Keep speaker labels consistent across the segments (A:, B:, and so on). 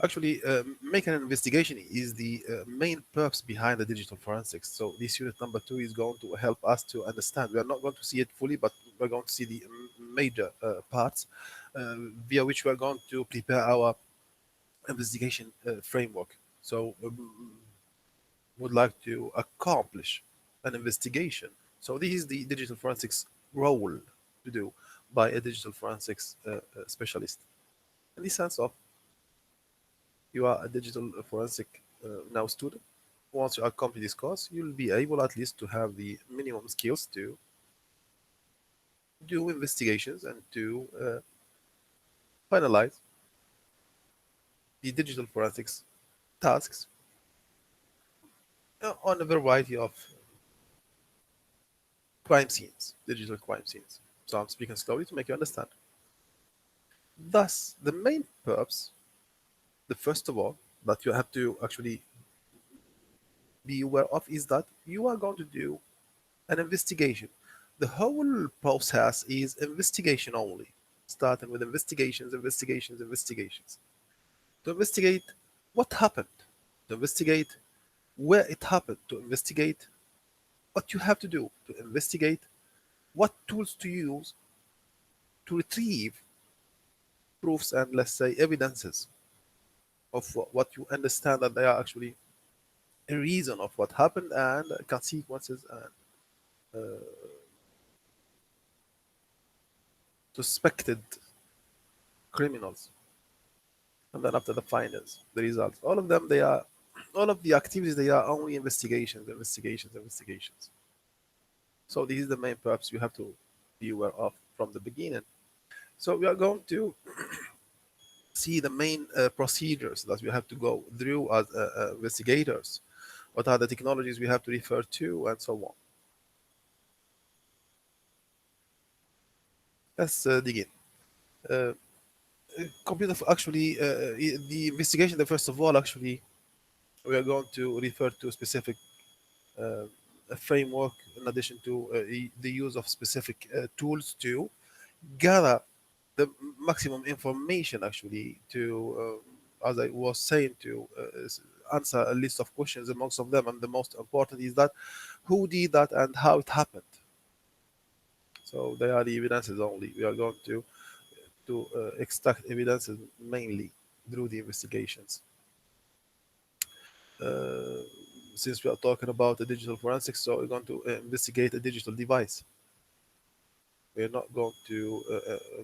A: Actually, making an investigation is the main purpose behind the digital forensics. So this unit number 2 is going to help us to understand. We are not going to see it fully, but we're going to see the major parts via which we are going to prepare our investigation framework. So would like to accomplish an investigation. So this is the digital forensics role to do by a digital forensics specialist. In the sense of you are a digital forensic now student. Once you complete this course, you'll be able at least to have the minimum skills to do investigations and to finalize the digital forensics tasks on a variety of crime scenes, digital crime scenes. So I'm speaking slowly to make you understand. Thus, the main purpose, the first of all, that you have to actually be aware of is that you are going to do an investigation. The whole process is investigation only, starting with investigations, investigations, investigations. To investigate what happened, to investigate where it happened, to investigate what you have to do, to investigate what tools to use to retrieve proofs and, let's say, evidences of what you understand that they are actually a reason of what happened and consequences and suspected criminals. And then after the findings, the results, all of them, they are, all of the activities, they are only investigations, investigations, investigations. So this is the main purpose you have to be aware of from the beginning. So we are going to see the main procedures that we have to go through as investigators. What are the technologies we have to refer to, and so on. Let's dig in. Uh, Computer actually the investigation. The first of all, actually, we are going to refer to a specific uh, a framework in addition to the use of specific tools to gather the maximum information actually to as I was saying to answer a list of questions amongst of them, and the most important is that who did that and how it happened. So they are the evidences only. We are going to extract evidences mainly through the investigations. Uh, since we are talking about the digital forensics, so we're going to investigate a digital device. We're not going to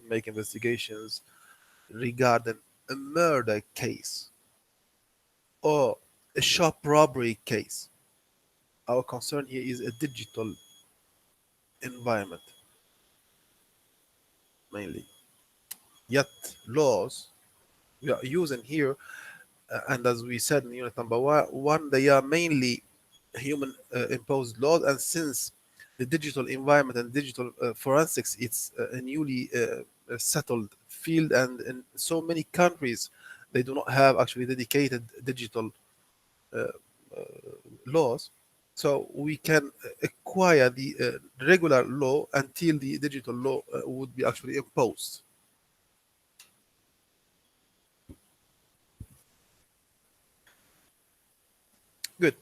A: make investigations regarding a murder case or a shop robbery case. Our concern here is a digital environment mainly. Yet laws we are using here, and as we said in unit number one, they are mainly human imposed laws. And since the digital environment and digital forensics, it's a newly settled field, and in so many countries, they do not have actually dedicated digital uh, laws. So we can acquire the regular law until the digital law would be actually imposed. Good.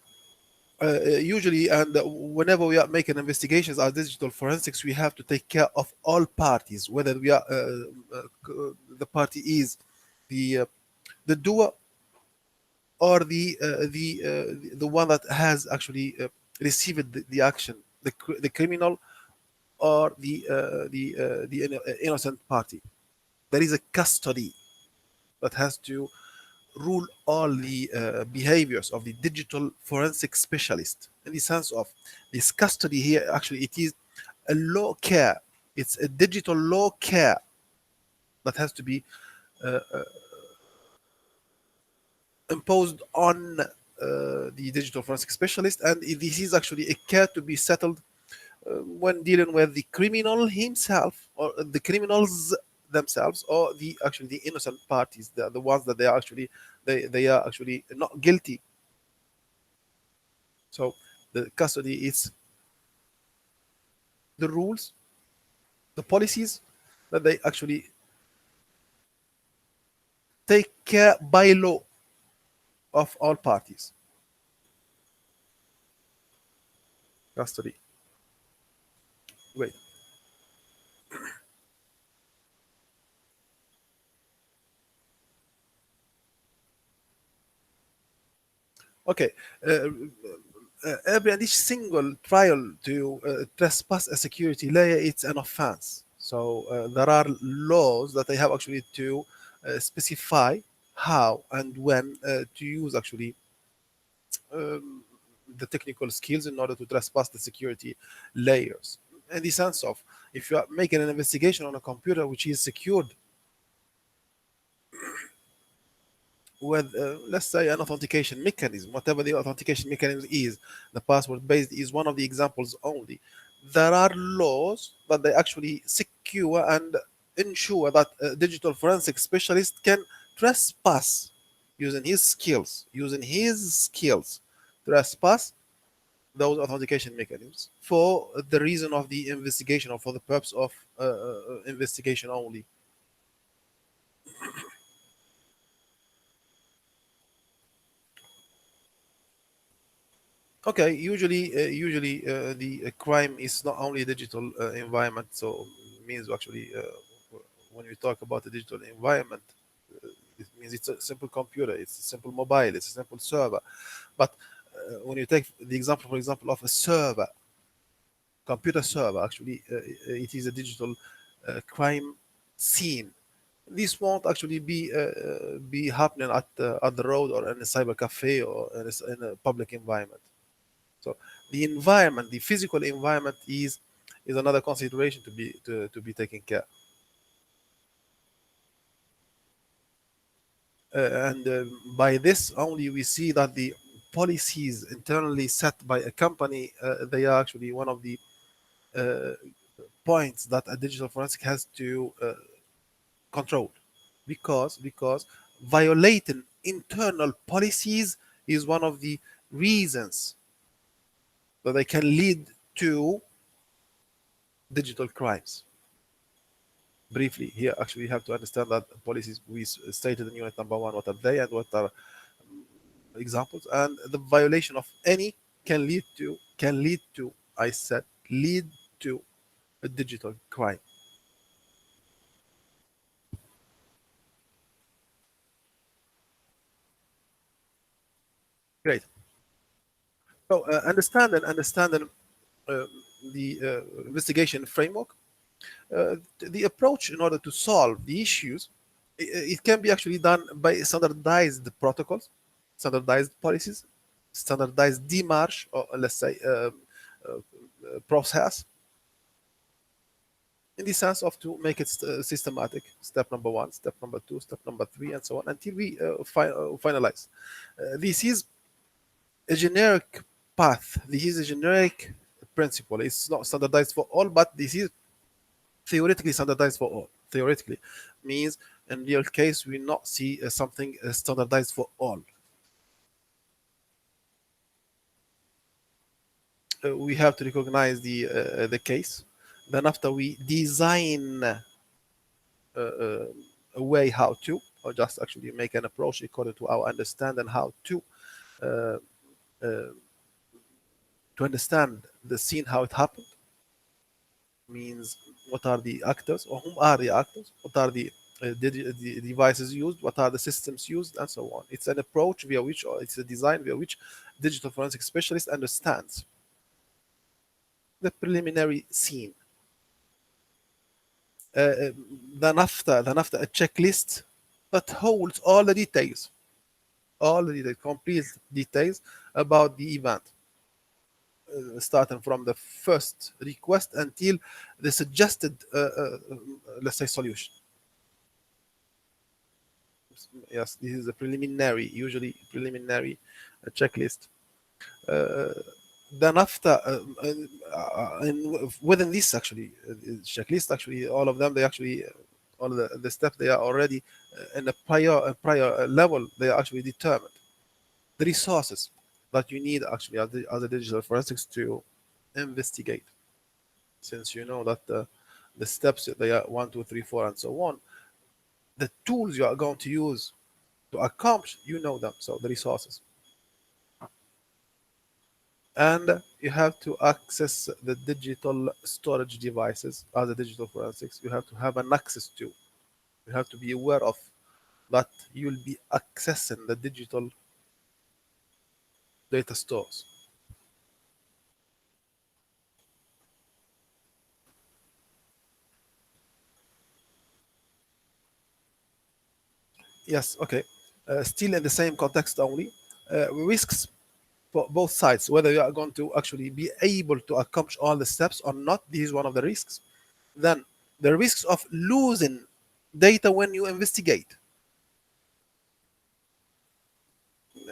A: Usually, and whenever we are making investigations as digital forensics, we have to take care of all parties, whether we are the party is the the doer or the one that has actually received the action, the criminal or the innocent party. There is a custody that has to rule all the behaviors of the digital forensic specialist, in the sense of this custody here. Actually, it is a law care. It's a digital law care that has to be imposed on the digital forensic specialist, and this is actually a care to be settled when dealing with the criminal himself or the criminals themselves, or the actually the innocent parties, the ones that they are actually they are actually not guilty. So the custody is the rules, the policies that they actually take care by law. of all parties. Custody. Wait. Okay. Uh, every and each single trial to trespass a security layer, it's an offense. So there are laws that they have actually to specify how and when to use actually um, the technical skills in order to trespass the security layers. In the sense of, if you are making an investigation on a computer which is secured with, let's say, an authentication mechanism, whatever the authentication mechanism is, the password based is one of the examples only. There are laws that they actually secure and ensure that a digital forensic specialist can trespass using his skills, trespass those authentication mechanisms for the reason of the investigation or for the purpose of investigation only. Okay, usually the crime is not only a digital environment, so means actually when we talk about the digital environment, it means it's a simple computer, it's a simple mobile, it's a simple server. But when you take the example, for example, of a server, computer server, actually, it is a digital crime scene. This won't actually be happening at the road or in a cyber cafe or in a public environment. So the environment, the physical environment, is another consideration to be taken care. And by this only we see that the policies internally set by a company, they are actually one of the uh, points that a digital forensic has to control, because violating internal policies is one of the reasons that they can lead to digital crimes. Briefly here, actually, we have to understand that policies, we stated in unit number one what are they and what are examples, and the violation of any can lead to, I said, lead to a digital crime. Great. So understanding uh, the investigation framework, the approach in order to solve the issues, it can be actually done by standardized protocols, standardized policies, standardized demarche, or let's say process, in the sense of to make it systematic. Step number one, step number two, step number three, and so on until we finalize. This is a generic path. This is a generic principle. It's not standardized for all, but this is theoretically standardized for all. Theoretically means in real case we not see something standardized for all. We have to recognize the case. Then after we design a way how to, or just actually make an approach according to our understanding how uh, uh, to understand the scene, how it happened, means what are the actors or whom are the actors, what are the devices used, what are the systems used, and so on. It's an approach via which, or it's a design via which digital forensic specialist understands the preliminary scene. Uh, then after a checklist that holds all the details, complete details about the event, starting from the first request until the suggested, let's say, solution. Yes, this is a preliminary, usually preliminary checklist. Uh, then after, and within this actually checklist, actually all of them, they actually all the steps, they are already in a prior level. They are actually determined. The resources that you need actually as a digital forensics to investigate, since you know that the steps, they are one, two, three, four, and so on. The tools you are going to use to accomplish, you know them, so the resources. And you have to access the digital storage devices as a digital forensics. You have to have an access to. You have to be aware of that you'll be accessing the digital data stores. Yes, okay. Still in the same context only. Risks for both sides, whether you are going to actually be able to accomplish all the steps or not, this is one of the risks. Then the risks of losing data when you investigate.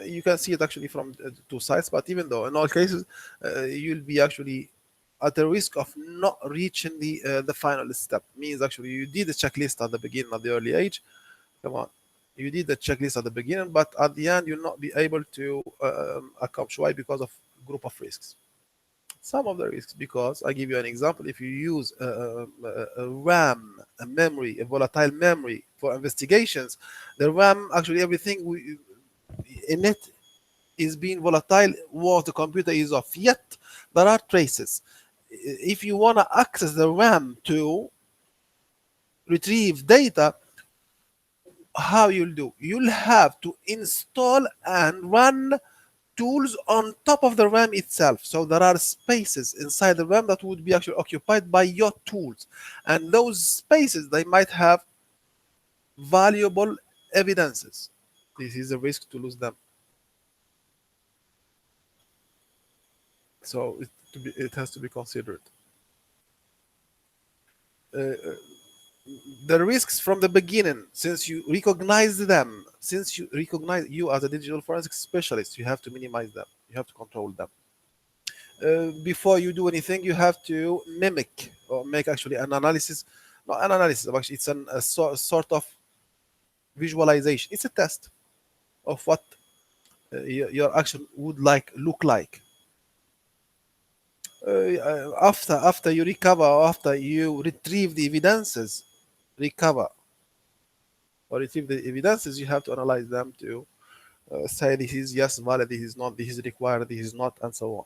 A: You can see it actually from two sides, but even though in all cases you'll be actually at the risk of not reaching the final step. Means actually you did the checklist at the beginning at the early age. Come on, you did the checklist at the beginning, but at the end you'll not be able to accomplish. Why? Because of group of risks. Some of the risks, because I give you an example. If you use a RAM, a memory, a volatile memory for investigations, the RAM actually everything in it is being volatile once the computer is off. Yet there are traces. If you want to access the RAM to retrieve data, how you'll do? You'll have to install and run tools on top of the RAM itself. So there are spaces inside the RAM that would be actually occupied by your tools, and those spaces they might have valuable evidences. This is a risk to lose them. So it has to be considered. Uh, the risks from the beginning, since you recognize them, since you recognize you as a digital forensic specialist, you have to minimize them, you have to control them. Before you do anything, you have to mimic or make actually an analysis, not an analysis, but actually it's sort of visualization. It's a test of what your action would look like. After you recover, after you retrieve the evidences, recover or retrieve the evidences, you have to analyze them to say this is yes valid, this is not, this is required, this is not, and so on.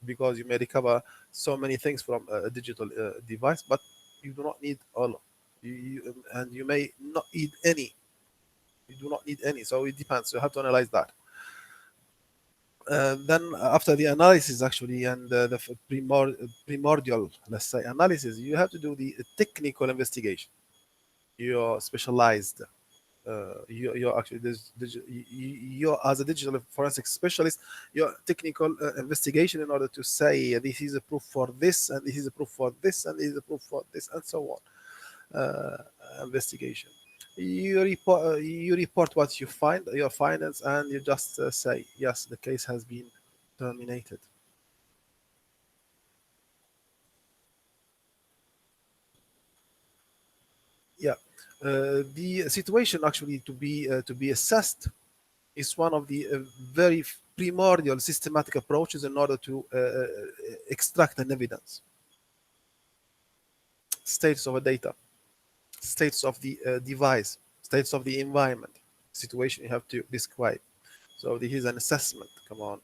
A: Because you may recover so many things from a digital device, but you do not need all. And you may not need any. You do not need any. So it depends. You have to analyze that. Then after the analysis, actually, and the primordial, let's say, analysis, you have to do the technical investigation. You're specialized. You're actually you're as a digital forensic specialist, your technical investigation in order to say this is a proof for this, and this is a proof for this, and this is a proof for this, and so on. Investigation. You report what you find, your findings, and you just say yes, the case has been terminated. Yeah, the situation actually to be assessed is one of the very primordial systematic approaches in order to extract an evidence. States of a data, states of the device, states of the environment, situation you have to describe. So this is an assessment. Come on,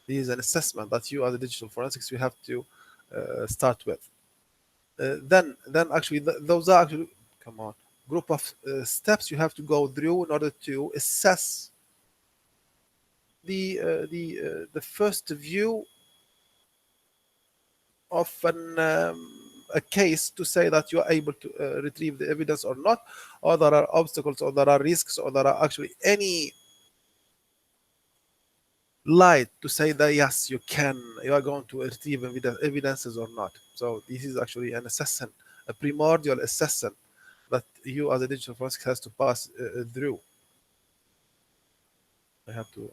A: this is an assessment that you as a digital forensics you have to start with. Then actually those are actually, come on, group of steps you have to go through in order to assess the first view of a case to say that you are able to retrieve the evidence or not, or there are obstacles, or there are risks, or there are actually any light to say that yes, you are going to retrieve evidences or not. So this is actually an assessment, a primordial assessment that you as a digital forensic has to pass through. I have to.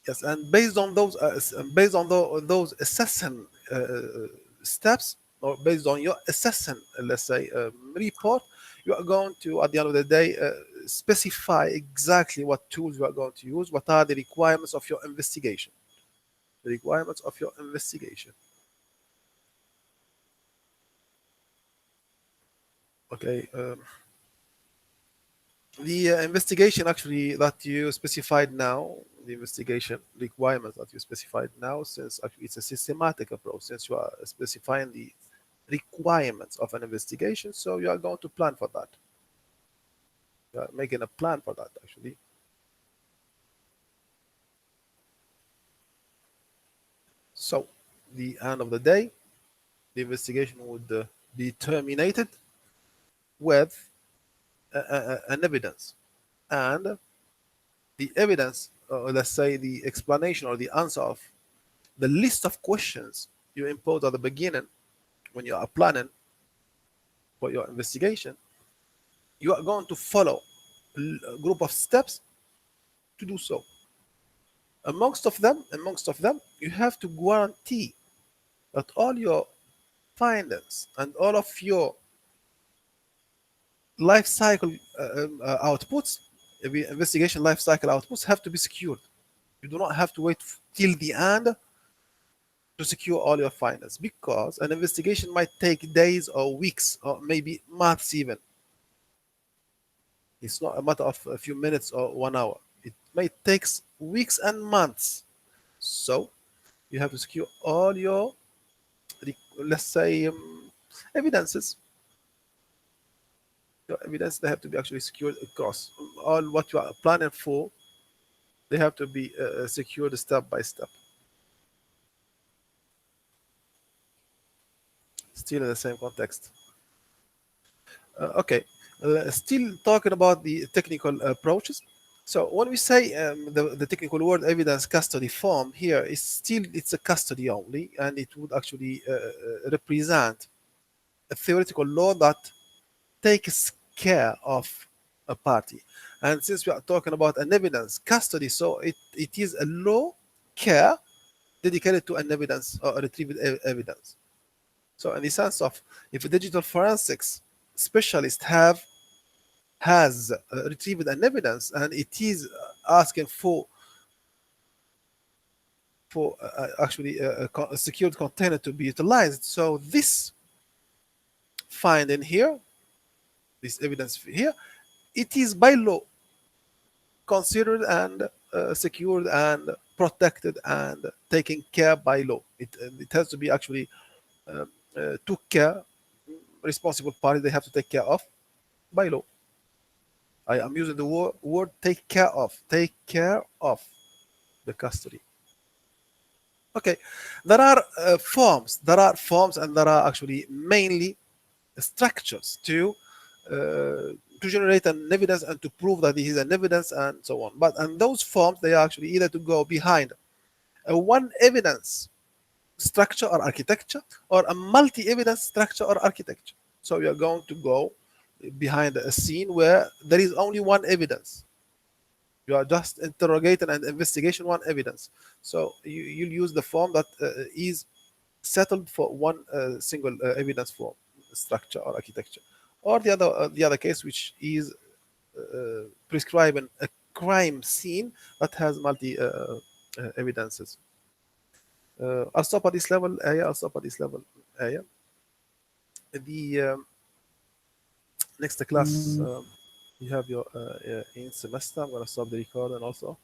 A: Yes, and based on those those assessment steps, or based on your assessment, let's say report, you are going to at the end of the day specify exactly what tools you are going to use, what are the requirements of your investigation, the requirements of your investigation. Okay. The investigation actually that you specified now, the investigation requirements that you specified now, since actually it's a systematic approach, since you are specifying the requirements of an investigation, so you are going to plan for that. You are making a plan for that actually. So, the end of the day, the investigation would be terminated with an evidence, and the evidence, or let's say the explanation or the answer of the list of questions you impose at the beginning when you are planning for your investigation, you are going to follow a group of steps to do so. Amongst of them, you have to guarantee that all your findings and all of your life cycle outputs, the investigation life cycle outputs, have to be secured. You do not have to wait till the end to secure all your findings, because an investigation might take days or weeks or maybe months even. It's not a matter of a few minutes or 1 hour. It may take weeks and months. So you have to secure all your, let's say, evidences. Your evidence, they have to be actually secured across all what you are planning for. They have to be secured step by step. Still in the same context. Okay, still talking about the technical approaches. So when we say the technical word evidence custody form here is still, it's a custody only, and it would actually represent a theoretical law that takes care of a party. And since we are talking about an evidence custody, so it is a law care dedicated to an evidence or a retrieved evidence. So in the sense of, if a digital forensics specialist has retrieved an evidence and it is asking for actually a secured container to be utilized, so this finding here, this evidence here, it is by law considered and secured and protected and taken care by law. It has to be actually took care, responsible party, they have to take care of by law. I am using the word take care of the custody. Okay, there are forms, and there are actually mainly structures to generate an evidence and to prove that this is an evidence and so on. But and those forms, they are actually either to go behind a one evidence structure or architecture, or a multi-evidence structure or architecture. So you are going to go behind a scene where there is only one evidence. You are just interrogating and investigation one evidence. So you'll use the form that is settled for one single evidence form, structure or architecture, or the other case, which is prescribing a crime scene that has multi evidences. I'll stop at this level, Aya. I'll stop at this level, Aya. The next class, you have your in semester. I'm gonna stop the recording also.